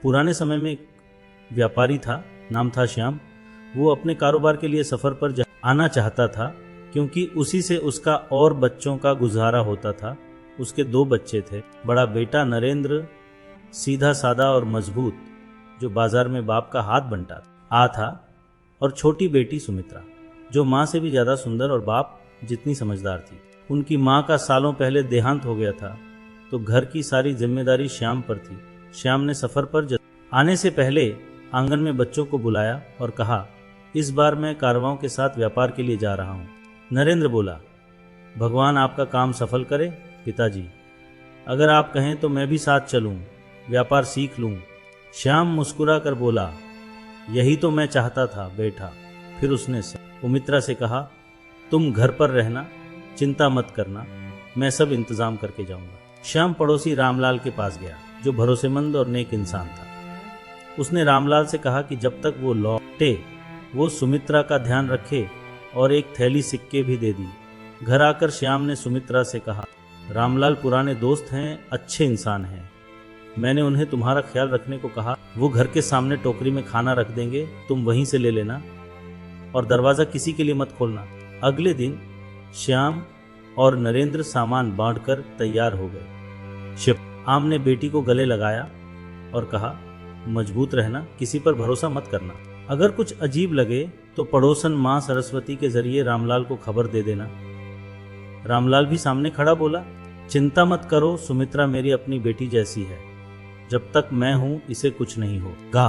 पुराने समय में एक व्यापारी था, नाम था श्याम। वो अपने कारोबार के लिए सफर पर आना चाहता था, क्योंकि उसी से उसका और बच्चों का गुजारा होता था। उसके 2 बच्चे थे। बड़ा बेटा नरेंद्र सीधा साधा और मजबूत, जो बाजार में बाप का हाथ बंटा था, और छोटी बेटी सुमित्रा, जो माँ से भी ज्यादा सुंदर और बाप जितनी समझदार थी। उनकी माँ का सालों पहले देहांत हो गया था, तो घर की सारी जिम्मेदारी श्याम पर थी। श्याम ने सफर पर आने से पहले आंगन में बच्चों को बुलाया और कहा, इस बार मैं कारवां के साथ व्यापार के लिए जा रहा हूँ। नरेंद्र बोला, भगवान आपका काम सफल करे पिताजी, अगर आप कहें तो मैं भी साथ चलूं, व्यापार सीख लूं। श्याम मुस्कुरा कर बोला, यही तो मैं चाहता था बेटा। फिर उसने सुमित्रा से कहा, तुम घर पर रहना, चिंता मत करना, मैं सब इंतजाम करके जाऊंगा। श्याम पड़ोसी रामलाल के पास गया, जो भरोसेमंद और नेक इंसान था। उसने रामलाल से कहा कि जब तक वो लौटे वो सुमित्रा का ध्यान रखे, और एक थैली सिक्के भी दे दी। घर आकर श्याम ने सुमित्रा से कहा, रामलाल पुराने दोस्त हैं, अच्छे इंसान हैं, मैंने उन्हें तुम्हारा ख्याल रखने को कहा। वो घर के सामने टोकरी में खाना रख देंगे, तुम वहीं से ले लेना, और दरवाज़ा किसी के लिए मत खोलना। अगले दिन श्याम और नरेंद्र सामान बांटकर तैयार हो गए। श्याम ने बेटी को गले लगाया और कहा, मजबूत रहना, किसी पर भरोसा मत करना, अगर कुछ अजीब लगे तो पड़ोसन माँ सरस्वती के जरिए रामलाल को खबर दे देना। रामलाल भी सामने खड़ा बोला, चिंता मत करो, सुमित्रा मेरी अपनी बेटी जैसी है, जब तक मैं हूं इसे कुछ नहीं होगा।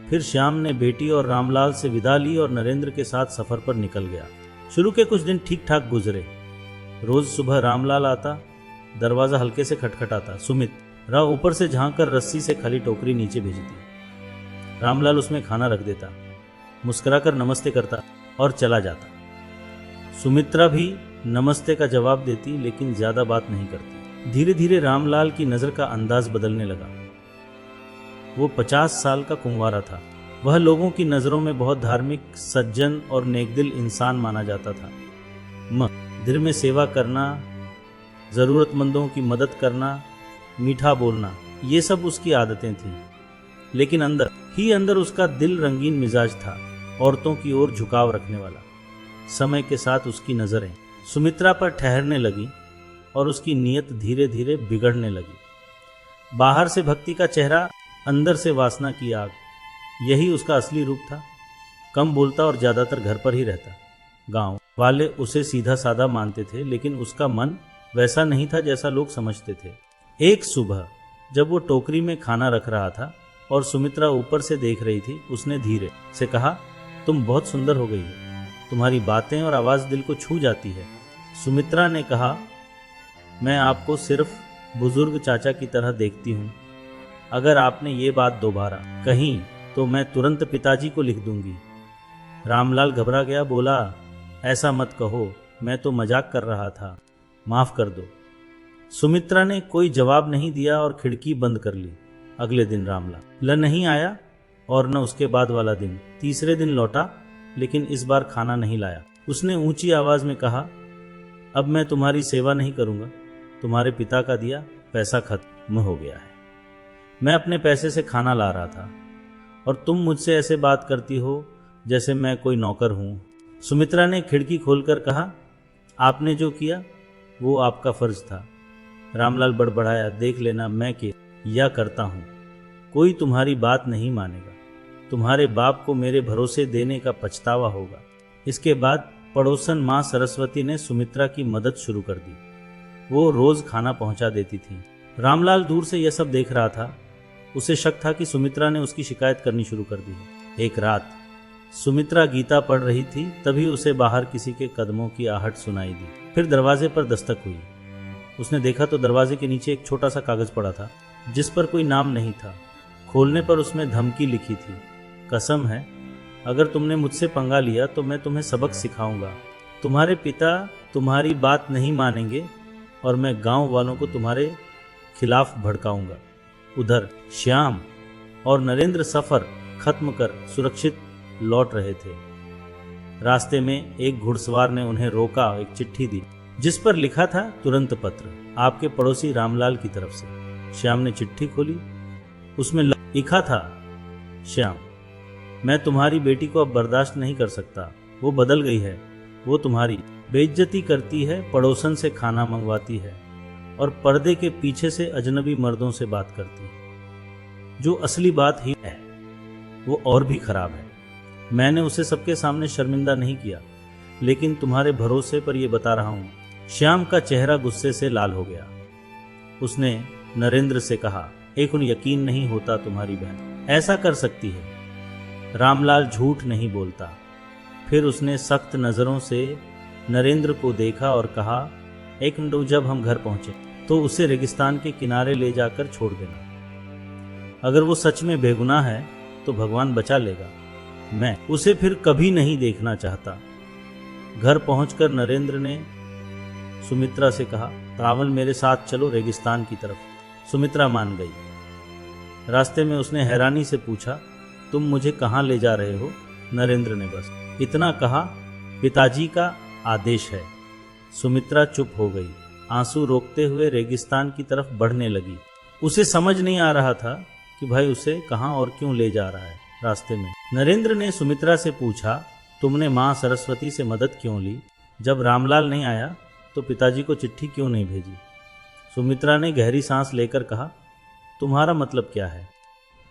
फिर श्याम ने बेटी और रामलाल से विदा ली और नरेंद्र के साथ सफर पर निकल गया। शुरू के कुछ दिन ठीक ठाक गुजरे। रोज सुबह रामलाल आता, दरवाजा हल्के से खटखटाता, सुमित्रा ऊपर से झांक कर रस्सी से खाली टोकरी नीचे भेजती। रामलाल उसमें खाना रख देता, मुस्कुराकर नमस्ते करता और चला जाता। सुमित्रा भी नमस्ते का जवाब देती, लेकिन ज्यादा बात नहीं करती। धीरे धीरे रामलाल की नजर का अंदाज बदलने लगा। वो 50 साल का कुंवारा था। वह लोगों की नजरों में बहुत धार्मिक, सज्जन और नेकदिल इंसान माना जाता था। मंदिर में सेवा करना, जरूरतमंदों की मदद करना, मीठा बोलना, ये सब उसकी आदतें थीं। लेकिन अंदर ही अंदर उसका दिल रंगीन मिजाज था, औरतों की ओर झुकाव रखने वाला। समय के साथ उसकी नजरें सुमित्रा पर ठहरने लगी और उसकी नीयत धीरे धीरे बिगड़ने लगी। बाहर से भक्ति का चेहरा, अंदर से वासना की आग, यही उसका असली रूप था। कम बोलता और ज्यादातर घर पर ही रहता। गांव वाले उसे सीधा साधा मानते थे, लेकिन उसका मन वैसा नहीं था जैसा लोग समझते थे। एक सुबह जब वो टोकरी में खाना रख रहा था और सुमित्रा ऊपर से देख रही थी, उसने धीरे से कहा, तुम बहुत सुंदर हो गई हो, तुम्हारी बातें और आवाज़ दिल को छू जाती है। सुमित्रा ने कहा, मैं आपको सिर्फ बुजुर्ग चाचा की तरह देखती हूँ, अगर आपने ये बात दोबारा कही तो मैं तुरंत पिताजी को लिख दूंगी। रामलाल घबरा गया, बोला, ऐसा मत कहो, मैं तो मजाक कर रहा था, माफ कर दो। सुमित्रा ने कोई जवाब नहीं दिया और खिड़की बंद कर ली। अगले दिन रामलाल नहीं आया और न उसके बाद वाला दिन। तीसरे दिन लौटा, लेकिन इस बार खाना नहीं लाया। उसने ऊंची आवाज में कहा, अब मैं तुम्हारी सेवा नहीं करूंगा, तुम्हारे पिता का दिया पैसा खत्म हो गया है। मैं अपने पैसे से खाना ला रहा था और तुम मुझसे ऐसे बात करती हो जैसे मैं कोई नौकर हूं। सुमित्रा ने खिड़की खोलकर कहा, आपने जो किया वो आपका फर्ज था। रामलाल बड़बड़ाया, देख लेना मैं क्या करता हूं, कोई तुम्हारी बात नहीं मानेगा, तुम्हारे बाप को मेरे भरोसे देने का पछतावा होगा। इसके बाद पड़ोसन माँ सरस्वती ने सुमित्रा की मदद शुरू कर दी। वो रोज खाना पहुंचा देती थी। रामलाल दूर से यह सब देख रहा था। उसे शक था कि सुमित्रा ने उसकी शिकायत करनी शुरू कर दी है। एक रात सुमित्रा गीता पढ़ रही थी, तभी उसे बाहर किसी के कदमों की आहट सुनाई दी। फिर दरवाजे पर दस्तक हुई। उसने देखा तो दरवाजे के नीचे एक छोटा सा कागज पड़ा था, जिस पर कोई नाम नहीं था। खोलने पर उसमें धमकी लिखी थी, कसम है अगर तुमने मुझसे पंगा लिया तो मैं तुम्हें सबक सिखाऊंगा। तुम्हारे पिता तुम्हारी बात नहीं मानेंगे और मैं गांव वालों को तुम्हारे खिलाफ भड़काऊंगा। उधर श्याम और नरेंद्र सफर खत्म कर सुरक्षित लौट रहे थे। रास्ते में एक घुड़सवार ने उन्हें रोका, एक चिट्ठी दी जिस पर लिखा था, तुरंत पत्र, आपके पड़ोसी रामलाल की तरफ से। श्याम ने चिट्ठी खोली, उसमें लिखा था, श्याम, मैं तुम्हारी बेटी को अब बर्दाश्त नहीं कर सकता। वो बदल गई है। वो तुम्हारी बेइज्जती करती है, पड़ोसन से खाना मंगवाती है और पर्दे के पीछे से अजनबी मर्दों से बात करती है। जो असली बात ही है वो और भी खराब है। मैंने उसे सबके सामने शर्मिंदा नहीं किया, लेकिन तुम्हारे भरोसे पर यह बता रहा हूं। श्याम का चेहरा गुस्से से लाल हो गया। उसने नरेंद्र से कहा, एक उन यकीन नहीं होता तुम्हारी बहन ऐसा कर सकती है। रामलाल झूठ नहीं बोलता। फिर उसने सख्त नजरों से नरेंद्र को देखा और कहा, एक मिनट, जब हम घर पहुंचे तो उसे रेगिस्तान के किनारे ले जाकर छोड़ देना। अगर वो सच में बेगुनाह है तो भगवान बचा लेगा। मैं उसे फिर कभी नहीं देखना चाहता। घर पहुंचकर नरेंद्र ने सुमित्रा से कहा, रावल मेरे साथ चलो रेगिस्तान की तरफ। सुमित्रा मान गई। रास्ते में उसने हैरानी से पूछा, तुम मुझे कहाँ ले जा रहे हो? नरेंद्र ने बस इतना कहा, पिताजी का आदेश है। सुमित्रा चुप हो गई, आंसू रोकते हुए रेगिस्तान की तरफ बढ़ने लगी। उसे समझ नहीं आ रहा था कि भाई उसे कहाँ और क्यों ले जा रहा है। रास्ते में नरेंद्र ने सुमित्रा से पूछा, तुमने माँ सरस्वती से मदद क्यों ली? जब रामलाल नहीं आया तो पिताजी को चिट्ठी क्यों नहीं भेजी? सुमित्रा ने गहरी सांस लेकर कहा, तुम्हारा मतलब क्या है?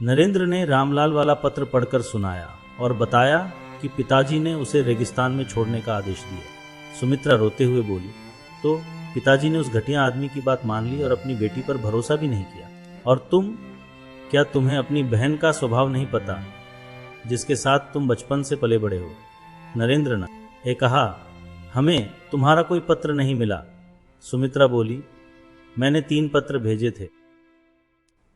नरेंद्र ने रामलाल वाला पत्र पढ़कर सुनाया और बताया कि पिताजी ने उसे रेगिस्तान में छोड़ने का आदेश दिया। सुमित्रा रोते हुए बोली, तो पिताजी ने उस घटिया आदमी की बात मान ली और अपनी बेटी पर भरोसा भी नहीं किया। और तुम, क्या तुम्हें अपनी बहन का स्वभाव नहीं पता, जिसके साथ तुम बचपन से पले बड़े हो? नरेंद्र ने कहा, हमें तुम्हारा कोई पत्र नहीं मिला। सुमित्रा बोली, मैंने 3 पत्र भेजे थे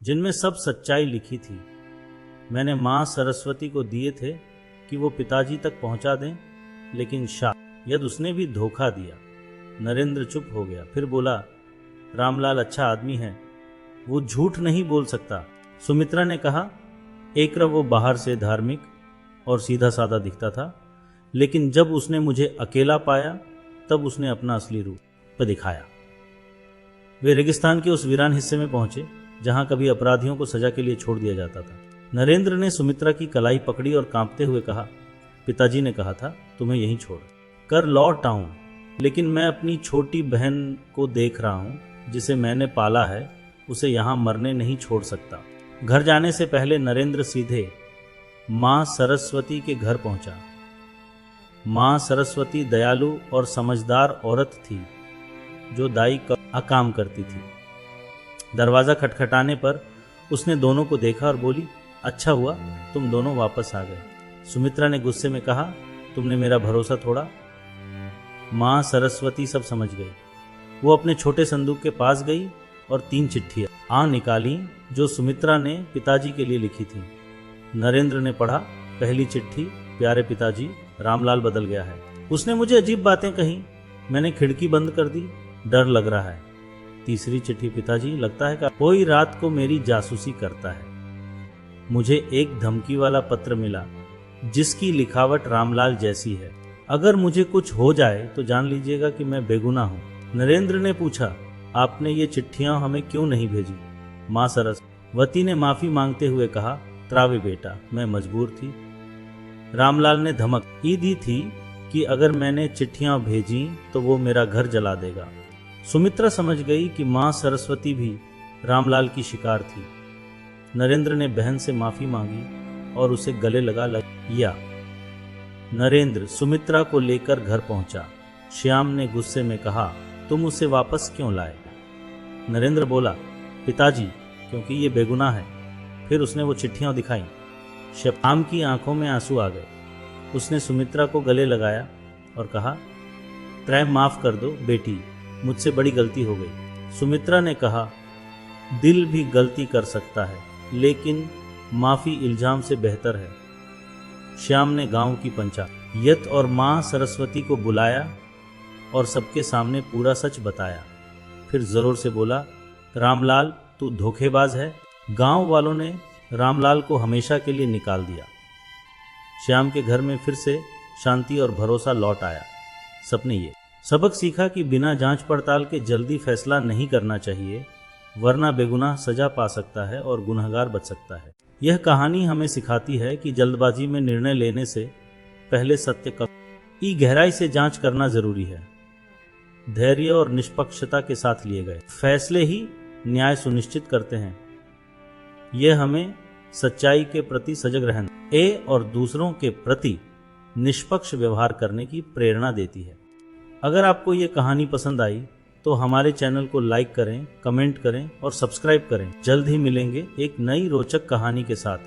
जिनमें सब सच्चाई लिखी थी। मैंने माँ सरस्वती को दिए थे कि वो पिताजी तक पहुंचा दें, लेकिन शायद उसने भी धोखा दिया। नरेंद्र चुप हो गया, फिर बोला, रामलाल अच्छा आदमी है, वो झूठ नहीं बोल सकता। सुमित्रा ने कहा, एक रव वो बाहर से धार्मिक और सीधा साधा दिखता था, लेकिन जब उसने मुझे अकेला पाया तब उसने अपना असली रूप दिखाया। वे रेगिस्तान के उस वीरान हिस्से में पहुंचे जहां कभी अपराधियों को सजा के लिए छोड़ दिया जाता था। नरेंद्र ने सुमित्रा की कलाई पकड़ी और कांपते हुए कहा, पिताजी ने कहा था तुम्हें यहीं छोड़ कर लौट आऊं, लेकिन मैं अपनी छोटी बहन को देख रहा हूं जिसे मैंने पाला है, उसे यहां मरने नहीं छोड़ सकता। घर जाने से पहले नरेंद्र सीधे माँ सरस्वती के घर पहुंचा। माँ सरस्वती दयालु और समझदार औरत थी जो दाई का काम करती थी। दरवाज़ा खटखटाने पर उसने दोनों को देखा और बोली, अच्छा हुआ तुम दोनों वापस आ गए। सुमित्रा ने गुस्से में कहा, तुमने मेरा भरोसा तोड़ा। माँ सरस्वती सब समझ गई। वो अपने छोटे संदूक के पास गई और 3 चिट्ठियाँ निकाली जो सुमित्रा ने पिताजी के लिए लिखी थी। नरेंद्र ने पढ़ा, पहली चिट्ठी, प्यारे पिताजी, रामलाल बदल गया है। उसने मुझे अजीब बातें कही, मैंने खिड़की बंद कर दी, डर लग रहा है। तीसरी चिट्ठी, पिताजी, लगता है कि कोई रात को मेरी जासूसी करता है। मुझे एक धमकी वाला पत्र मिला जिसकी लिखावट रामलाल जैसी है। अगर मुझे कुछ हो जाए तो जान लीजिएगा कि मैं बेगुनाह हूँ। नरेंद्र ने पूछा, आपने ये चिट्ठियां हमें क्यों नहीं भेजी? माँ सरस्वती ने माफी मांगते हुए कहा, त्रावे बेटा, मैं मजबूर थी। रामलाल ने धमक दी थी कि अगर मैंने चिट्ठियां भेजी तो वो मेरा घर जला देगा। सुमित्रा समझ गई कि माँ सरस्वती भी रामलाल की शिकार थी। नरेंद्र ने बहन से माफी मांगी और उसे गले लगा लिया। नरेंद्र सुमित्रा को लेकर घर पहुंचा। श्याम ने गुस्से में कहा, तुम उसे वापस क्यों लाए? नरेंद्र बोला, पिताजी, क्योंकि ये बेगुनाह है। फिर उसने वो चिट्ठियां दिखाई। श्याम की आंखों में आंसू आ गए। उसने सुमित्रा को गले लगाया और कहा, त्रय माफ कर दो बेटी, मुझसे बड़ी गलती हो गई। सुमित्रा ने कहा, दिल भी गलती कर सकता है, लेकिन माफी इल्जाम से बेहतर है। श्याम ने गांव की पंचायत और माँ सरस्वती को बुलाया और सबके सामने पूरा सच बताया। फिर जोर से बोला, रामलाल तू धोखेबाज है। गांव वालों ने रामलाल को हमेशा के लिए निकाल दिया। श्याम के घर में फिर से शांति और भरोसा लौट आया। सबने ये सबक सीखा कि बिना जांच पड़ताल के जल्दी फैसला नहीं करना चाहिए, वरना बेगुनाह सजा पा सकता है और गुनहगार बच सकता है। यह कहानी हमें सिखाती है कि जल्दबाजी में निर्णय लेने से पहले सत्य की गहराई से जांच करना जरूरी है। धैर्य और निष्पक्षता के साथ लिए गए फैसले ही न्याय सुनिश्चित करते हैं। यह हमें सच्चाई के प्रति सजग रहने और दूसरों के प्रति निष्पक्ष व्यवहार करने की प्रेरणा देती है। अगर आपको ये कहानी पसंद आई तो हमारे चैनल को लाइक करें, कमेंट करें और सब्सक्राइब करें। जल्द ही मिलेंगे एक नई रोचक कहानी के साथ।